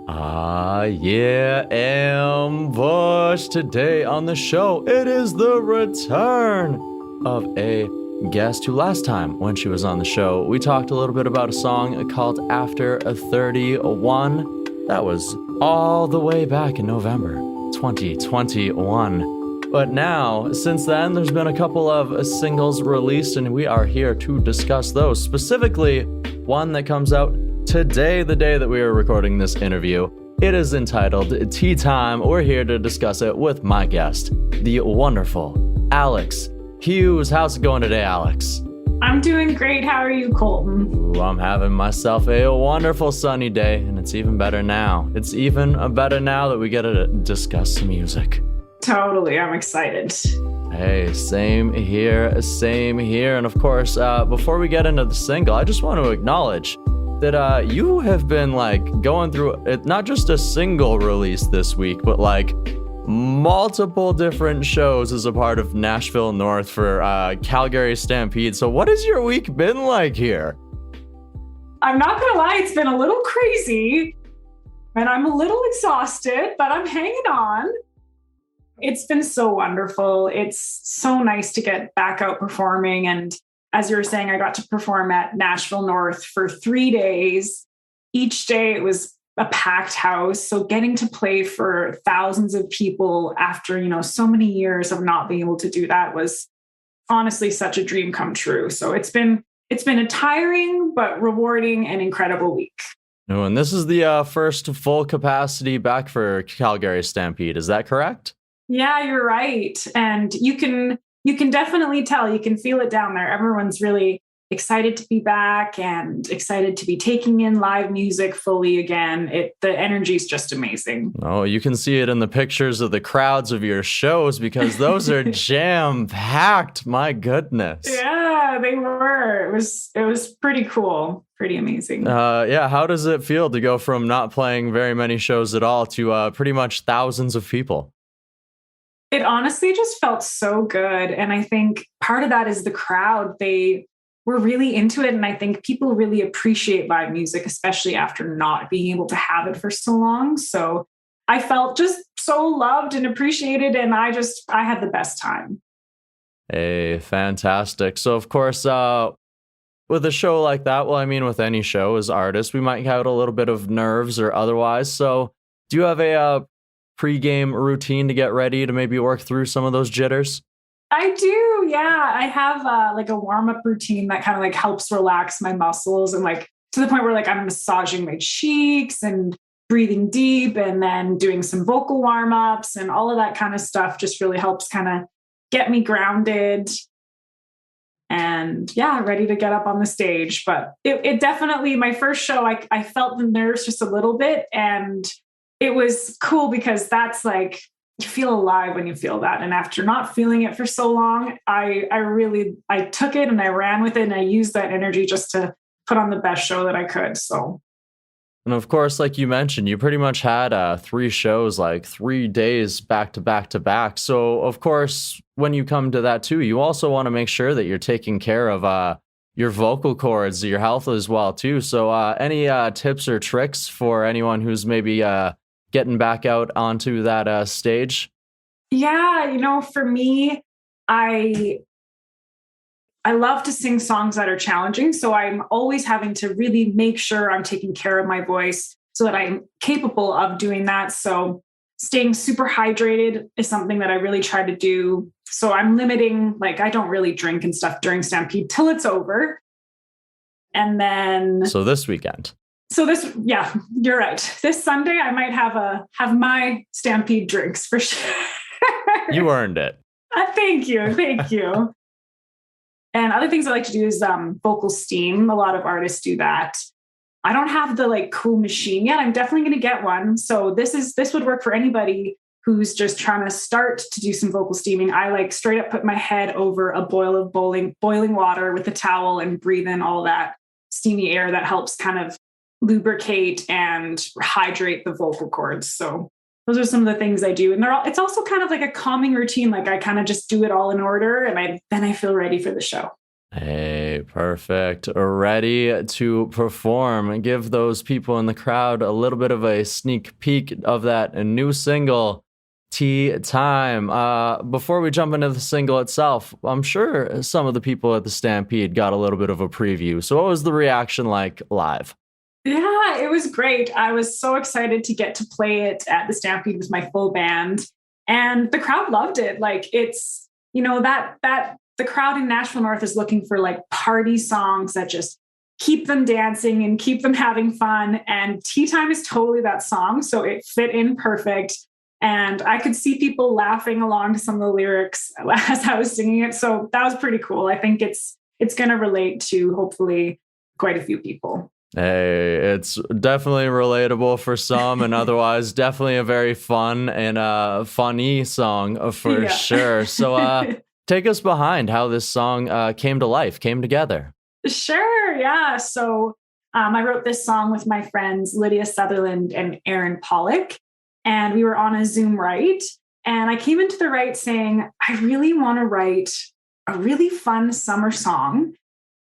Yeah, ambush. Today on the show, it is the return of a guest who last time when she was on the show, we talked a little bit about a song called After a 31. That was all the way back in November 2021. But now, since then, there's been a couple of singles released, and we are here to discuss those. Specifically, one that comes out today, the day that we are recording this interview. It is entitled Tea Time. We're here to discuss it with my guest, the wonderful Alex Hughes. How's it going today, Alex? I'm doing great. How are you, Colton? Ooh, I'm having myself a wonderful sunny day, and it's even better now. It's even better now that we get to discuss some music. Totally. I'm excited. Hey, same here. And of course, before we get into the single, I just want to acknowledge that you have been going through it, not just a single release this week, but multiple different shows as a part of Nashville North for Calgary Stampede. So what has your week been like here? I'm not gonna lie, it's been a little crazy and I'm a little exhausted, but I'm hanging on. It's been so wonderful. It's so nice to get back out performing. And as you were saying, I got to perform at Nashville North for 3 days. Each day it was a packed house. So getting to play for thousands of people after, so many years of not being able to do that was honestly such a dream come true. So it's been a tiring but rewarding and incredible week. Oh, and this is the first full capacity back for Calgary Stampede. Is that correct? Yeah, you're right. And you can definitely tell, you can feel it down there. Everyone's really excited to be back and excited to be taking in live music fully again. The energy is just amazing. Oh, you can see it in the pictures of the crowds of your shows because those are jam-packed. My goodness. Yeah, they were. It was pretty cool. Pretty amazing. Yeah, how does it feel to go from not playing very many shows at all to pretty much thousands of people? It honestly just felt so good. And I think part of that is the crowd. They were really into it. And I think people really appreciate live music, especially after not being able to have it for so long. So I felt just so loved and appreciated. And I had the best time. Hey, fantastic. So of course, with a show like that, well, I mean, with any show as artists, we might have a little bit of nerves or otherwise. So do you have a pre-game routine to get ready to maybe work through some of those jitters? I do. Yeah. I have a warm-up routine that kind of helps relax my muscles and to the point where I'm massaging my cheeks and breathing deep and then doing some vocal warm-ups and all of that kind of stuff just really helps kind of get me grounded and ready to get up on the stage. But it definitely, my first show, I felt the nerves just a little bit, and it was cool because that's you feel alive when you feel that. And after not feeling it for so long, I took it and I ran with it and I used that energy just to put on the best show that I could. So. And of course, like you mentioned, you pretty much had 3 shows, 3 days back to back to back. So of course, when you come to that too, you also want to make sure that you're taking care of your vocal cords, your health as well too. So any tips or tricks for anyone who's maybe getting back out onto that stage? Yeah, for me, I love to sing songs that are challenging. So I'm always having to really make sure I'm taking care of my voice so that I'm capable of doing that. So staying super hydrated is something that I really try to do. So I'm limiting, I don't really drink and stuff during Stampede till it's over. And then... So this weekend. Yeah, you're right. This Sunday, I might have my Stampede drinks for sure. You earned it. Thank you. And other things I like to do is vocal steam. A lot of artists do that. I don't have the cool machine yet. I'm definitely going to get one. So this would work for anybody who's just trying to start to do some vocal steaming. I straight up put my head over a boil of boiling water with a towel and breathe in all that steamy air that helps kind of lubricate and hydrate the vocal cords. So those are some of the things I do. And it's also kind of a calming routine. I kind of just do it all in order and then I feel ready for the show. Hey, perfect. Ready to perform and give those people in the crowd a little bit of a sneak peek of that new single, Tea Time. Before we jump into the single itself, I'm sure some of the people at the Stampede got a little bit of a preview. So, what was the reaction like live? Yeah, it was great. I was so excited to get to play it at the Stampede with my full band, and the crowd loved it. Like it's, that the crowd in Nashville North is looking for like party songs that just keep them dancing and keep them having fun. And Tea Time is totally that song. So it fit in perfect. And I could see people laughing along to some of the lyrics as I was singing it. So that was pretty cool. I think it's going to relate to hopefully quite a few people. Hey, it's definitely relatable for some, and otherwise, definitely a very fun and funny song for sure. So, take us behind how this song came to life, came together. Sure. Yeah. So I wrote this song with my friends, Lydia Sutherland and Pollock, and we were on a Zoom write. And I came into the write saying, I really want to write a really fun summer song.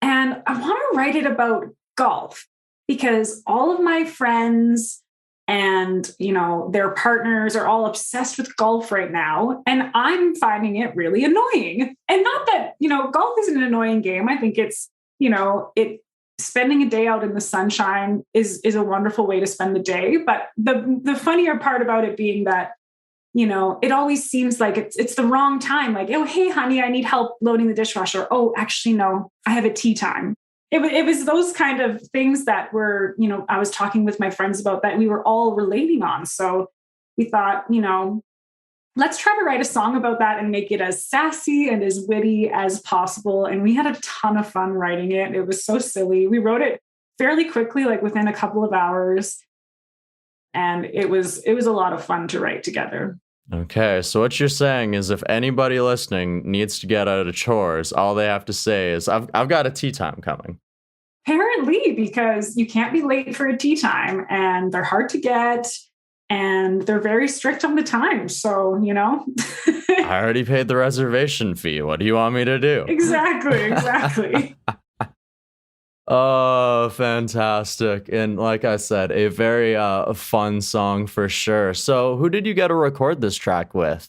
And I want to write it about golf because all of my friends and, their partners are all obsessed with golf right now. And I'm finding it really annoying. And not that, golf isn't an annoying game. I think it's, spending a day out in the sunshine is a wonderful way to spend the day. But the funnier part about it being that, it always seems like it's the wrong time. Like, oh, hey, honey, I need help loading the dishwasher. Oh, actually, no, I have a tea time. It was those kind of things that were, I was talking with my friends about that we were all relating on. So we thought, let's try to write a song about that and make it as sassy and as witty as possible. And we had a ton of fun writing it. It was so silly. We wrote it fairly quickly, like within a couple of hours. And it was a lot of fun to write together. Okay, so what you're saying is if anybody listening needs to get out of chores, all they have to say is, I've got a tea time coming. Apparently, because you can't be late for a tea time and they're hard to get and they're very strict on the time. So, I already paid the reservation fee. What do you want me to do? Exactly. Oh, fantastic. And like I said, a very fun song for sure. So who did you get to record this track with?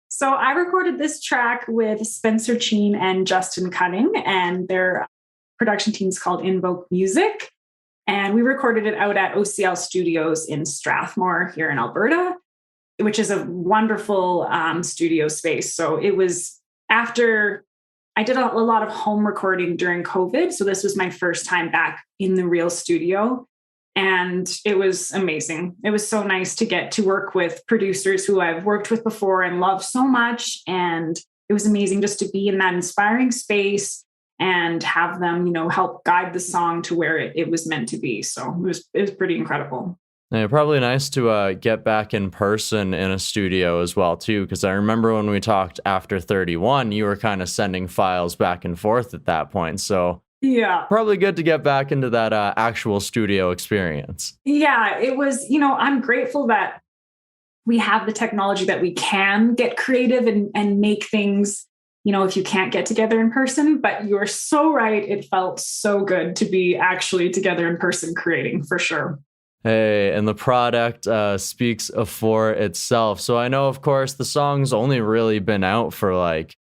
So I recorded this track with Spencer Cheyne and Justin Kudding, and their production team's called Invoke Music. And we recorded it out at OCL Studios in Strathmore here in Alberta, which is a wonderful studio space. So it was after I did a lot of home recording during COVID. So this was my first time back in the real studio. And it was amazing. It was so nice to get to work with producers who I've worked with before and love so much. And it was amazing just to be in that inspiring space and have them, help guide the song to where it was meant to be. So it was pretty incredible. And probably nice to get back in person in a studio as well, too, because I remember when we talked after 31, you were kind of sending files back and forth at that point. So yeah, probably good to get back into that actual studio experience. Yeah, it was, I'm grateful that we have the technology that we can get creative and make things, if you can't get together in person. But you're so right. It felt so good to be actually together in person creating, for sure. Hey, and the product speaks for itself. So I know, of course, the song's only really been out for like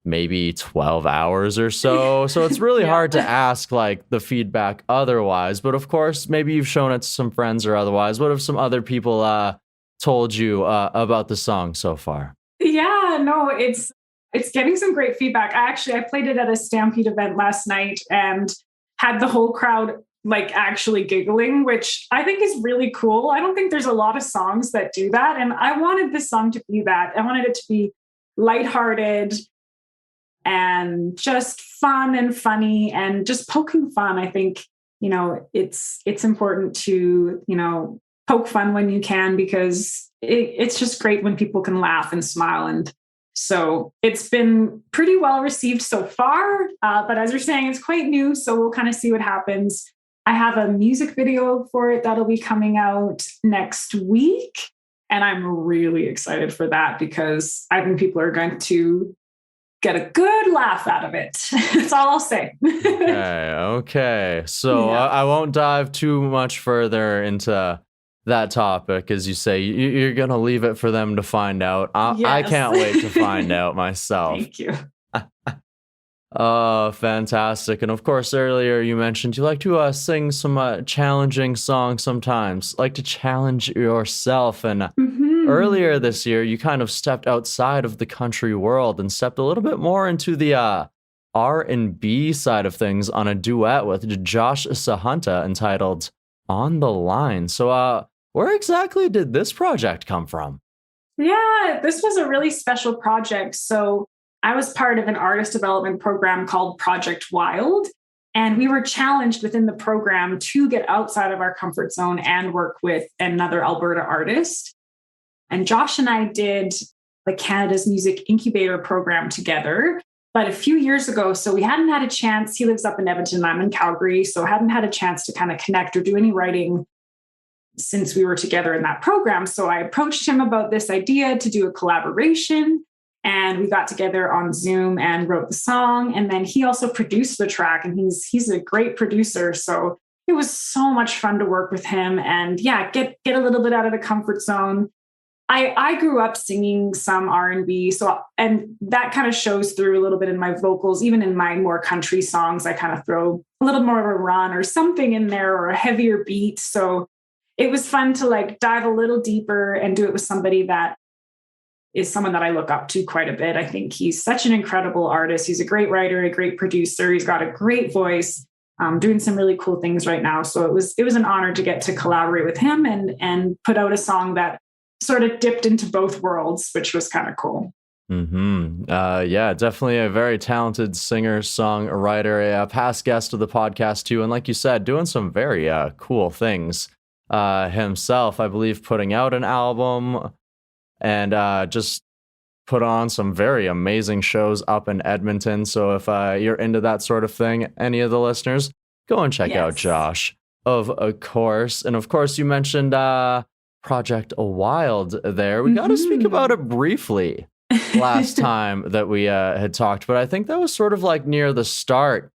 maybe 12 hours or so. So it's really hard to ask like the feedback otherwise. But of course, maybe you've shown it to some friends or otherwise. What have some other people told you about the song so far? Yeah, no, it's getting some great feedback. I played it at a Stampede event last night and had the whole crowd like actually giggling, which I think is really cool. I don't think there's a lot of songs that do that. And I wanted this song to be that. I wanted it to be lighthearted and just fun and funny and just poking fun. I think, it's important to, poke fun when you can, because it's just great when people can laugh and smile. And so it's been pretty well received so far. But as you're saying, it's quite new. So we'll kind of see what happens. I have a music video for it that'll be coming out next week. And I'm really excited for that because I think people are going to get a good laugh out of it. That's all I'll say. Okay. So Yeah. I won't dive too much further into that topic. As you say, you're going to leave it for them to find out. I Yes. can't wait to find out myself. Thank you. Oh, fantastic. And of course, earlier you mentioned you like to sing some challenging songs sometimes, like to challenge yourself. And earlier this year, you kind of stepped outside of the country world and stepped a little bit more into the R&B side of things on a duet with Josh Sahunta entitled On the Line. So where exactly did this project come from? Yeah, this was a really special project. So I was part of an artist development program called Project Wild, and we were challenged within the program to get outside of our comfort zone and work with another Alberta artist. And Josh and I did the Canada's Music Incubator program together, but a few years ago. So we hadn't had a chance. He lives up in Edmonton, I'm in Calgary, so hadn't had a chance to kind of connect or do any writing since we were together in that program. So I approached him about this idea to do a collaboration. And we got together on Zoom and wrote the song. And then he also produced the track, and he's a great producer. So it was so much fun to work with him and get a little bit out of the comfort zone. I grew up singing some R&B. And that kind of shows through a little bit in my vocals, even in my more country songs. I kind of throw a little more of a run or something in there or a heavier beat. So it was fun to like dive a little deeper and do it with somebody that is someone that I look up to quite a bit. I think he's such an incredible artist. He's a great writer, a great producer. He's got a great voice, doing some really cool things right now. So it was an honor to get to collaborate with him and put out a song that sort of dipped into both worlds, which was kind of cool. Yeah, definitely a very talented singer, songwriter, a past guest of the podcast too. And like you said, doing some very cool things himself, I believe, putting out an album and just put on some very amazing shows up in Edmonton. So if you're into that sort of thing, any of the listeners, go and check out Josh, of course. And of course, you mentioned Project Wild there. We got to speak about it briefly last time that we had talked, but I think that was sort of like near the start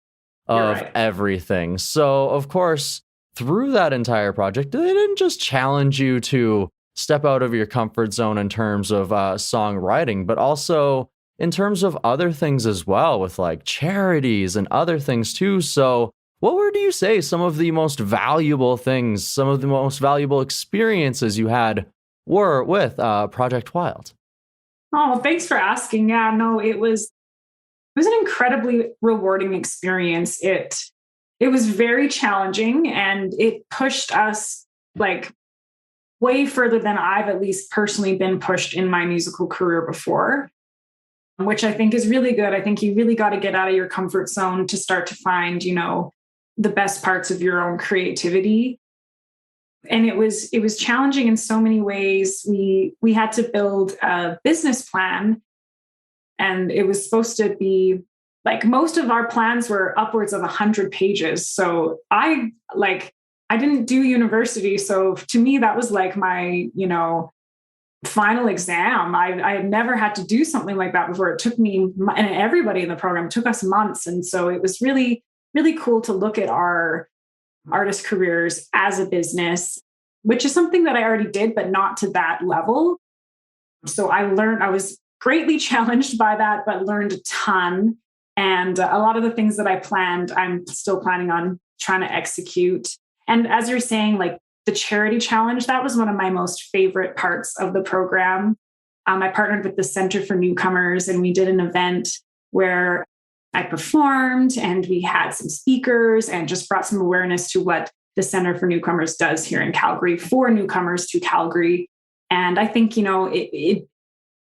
of everything. So of course, through that entire project, they didn't just challenge you to step out of your comfort zone in terms of songwriting, but also in terms of other things as well, with like charities and other things too. So what would you say some of the most valuable things, some of the most valuable experiences you had were with Project Wild? Oh, thanks for asking. Yeah, no, it was an incredibly rewarding experience. It was very challenging, and it pushed us like way further than I've at least personally been pushed in my musical career before, which I think is really good. I think you really got to get out of your comfort zone to start to find, the best parts of your own creativity. And it was challenging in so many ways. We had to build a business plan, and it was supposed to be like most of our plans were upwards of 100 pages. So I didn't do university. So to me, that was like my, final exam. I had never had to do something like that before. It took me and everybody in the program, took us months. And so it was really, really cool to look at our artist careers as a business, which is something that I already did, but not to that level. So I was greatly challenged by that, but learned a ton. And a lot of the things that I planned, I'm still planning on trying to execute. And as you're saying, like the charity challenge, that was one of my most favorite parts of the program. I partnered with the Center for Newcomers, and we did an event where I performed and we had some speakers and just brought some awareness to what the Center for Newcomers does here in Calgary for newcomers to Calgary. And I think, it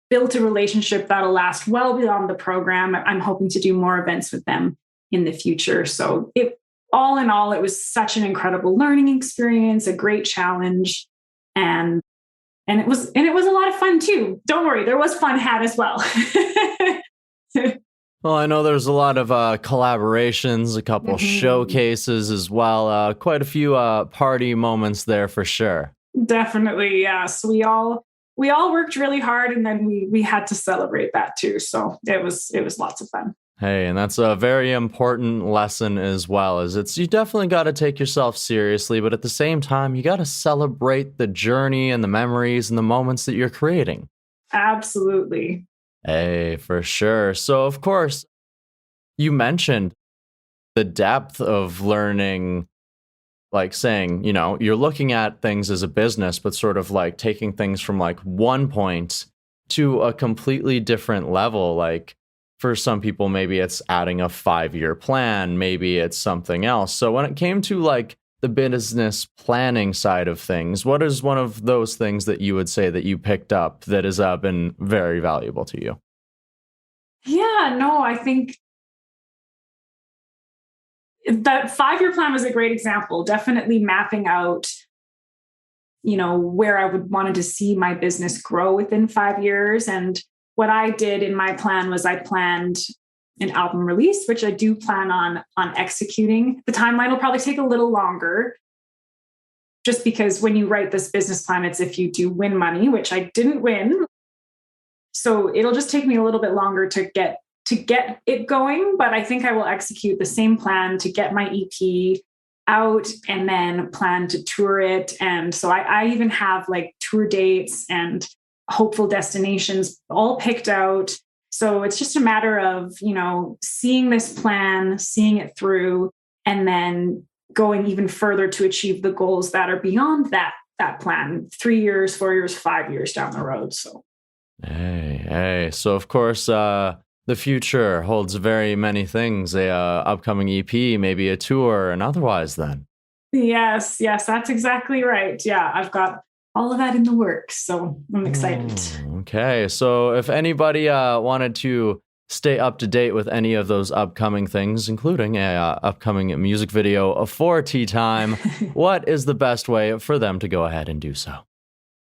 built a relationship that'll last well beyond the program. I'm hoping to do more events with them in the future. So all in all, it was such an incredible learning experience, a great challenge. And it was a lot of fun too. Don't worry, there was fun had as well. Well, I know there's a lot of collaborations, a couple showcases as well. Quite a few party moments there for sure. Definitely, yeah. So we all we all worked really hard, and then we had to celebrate that too. So it was lots of fun. Hey, and that's a very important lesson as well, is you definitely got to take yourself seriously, but at the same time, you got to celebrate the journey and the memories and the moments that you're creating. Absolutely. Hey, for sure. So, of course, you mentioned the depth of learning, like saying, you're looking at things as a business, but sort of like taking things from like one point to a completely different level. Like, for some people, maybe it's adding a 5-year plan, maybe it's something else. So when it came to like the business planning side of things, what is one of those things that you would say that you picked up that has been very valuable to you? Yeah, no, I think that 5-year plan was a great example. Definitely mapping out, where I would wanted to see my business grow within 5 years. And what I did in my plan was I planned an album release, which I do plan on executing. The timeline will probably take a little longer, just because when you write this business plan, it's if you do win money, which I didn't win. So it'll just take me a little bit longer to get it going, but I think I will execute the same plan to get my EP out and then plan to tour it. And so I even have like tour dates and hopeful destinations all picked out. So it's just a matter of, seeing this plan, seeing it through, and then going even further to achieve the goals that are beyond that plan, 3 years, 4 years, 5 years down the road. So, hey. So of course, the future holds very many things, upcoming EP, maybe a tour, and otherwise then. Yes, that's exactly right. Yeah, I've got all of that in the works, so I'm excited. Okay, so if anybody wanted to stay up to date with any of those upcoming things, including a upcoming music video for Tea Time, what is the best way for them to go ahead and do so?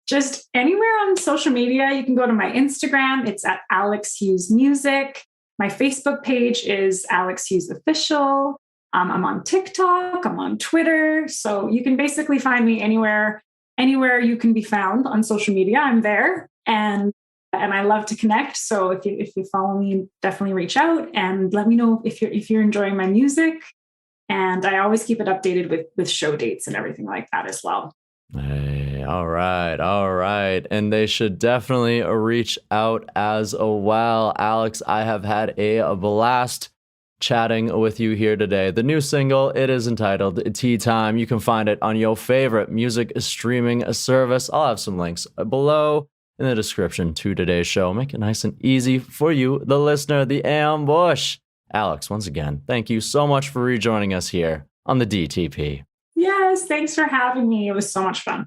Just anywhere on social media. You can go to my Instagram. It's at Alex Hughes Music. My Facebook page is Alex Hughes Official. I'm on TikTok. I'm on Twitter. So you can basically find me anywhere you can be found on social media. I'm there, and I love to connect. So if you follow me, definitely reach out and let me know if you're enjoying my music. And I always keep it updated with show dates and everything like that as well. Hey, all right. And they should definitely reach out as well. Alex, I have had a blast chatting with you here today. The new single, it is entitled Tea Time. You can find it on your favorite music streaming service. I'll have some links below in the description to today's show. Make it nice and easy for you, the listener, the ambush. Alex, once again, thank you so much for rejoining us here on the DTP. Yes, thanks for having me. It was so much fun.